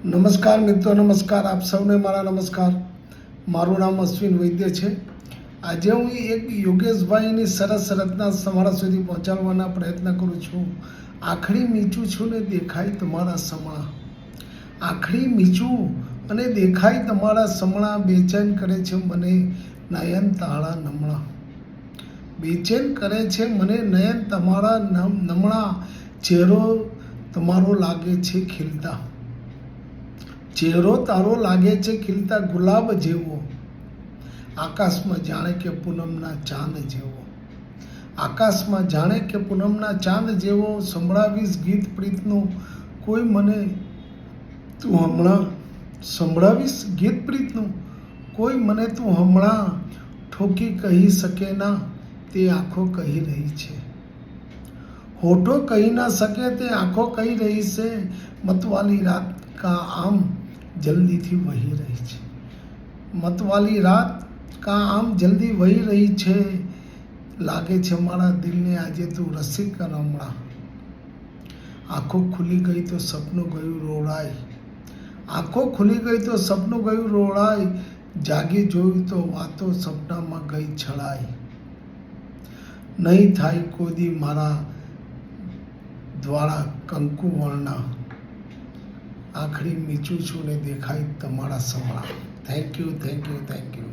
નમસ્કાર મિત્રો, નમસ્કાર. આપ સૌને મારા નમસ્કાર. મારું નામ અશ્વિન વૈદ્ય છે. આજે હું એક યોગેશભાઈની સરસ રચના તમારા સુધી પહોંચાડવાના પ્રયત્ન કરું છું. આખડી મીચું છું ને દેખાય તમારા સમણા. આખડી મીચું અને દેખાય તમારા સમણા, બેચેન કરે છે મને નયન તાળા નમણા. બેચેન કરે છે મને નયન તમારા નમણા. ચહેરો તમારો લાગે છે ખીલતા, ચહેરો તારો લાગે છે ખીલતા ગુલાબ જેવો, આકાશમાં જાણે કે પૂનમના ચાંદ જેવો. આકાશમાં જાણે કે પૂનમના ચાંદ જેવો. સંભળાવીશ ગીત પ્રીતનું કોઈ મને તું હમણાં. સંભળાવીશ ગીત પ્રીતનું કોઈ મને તું હમણાં. ઠોકી કહી શકે ના તે આંખો કહી રહી છે. હોઠો કહી ના શકે તે આંખો કહી રહી છે. મતવાલી રાત કા આમ જલ્દીથી વહી રહી છે. મતવાલી રાત કા આમ જલ્દી વહી રહી છે. લાગે છે મારા દિલને આજે તું રસિક રમણા. આંખો ખુલી ગઈ તો સપનું ગયું રોળાય. આંખો ખુલી ગઈ તો સપનું ગયું રોળાય. જાગી જોયું તો વાતો સપનામાં ગઈ છળાય. નહીં થાય કોદી મારા દ્વારા કંકુ વર્ણા. આખડી મીચું છું ને દેખાય તમારા સમણા. Thank you, thank you, thank you.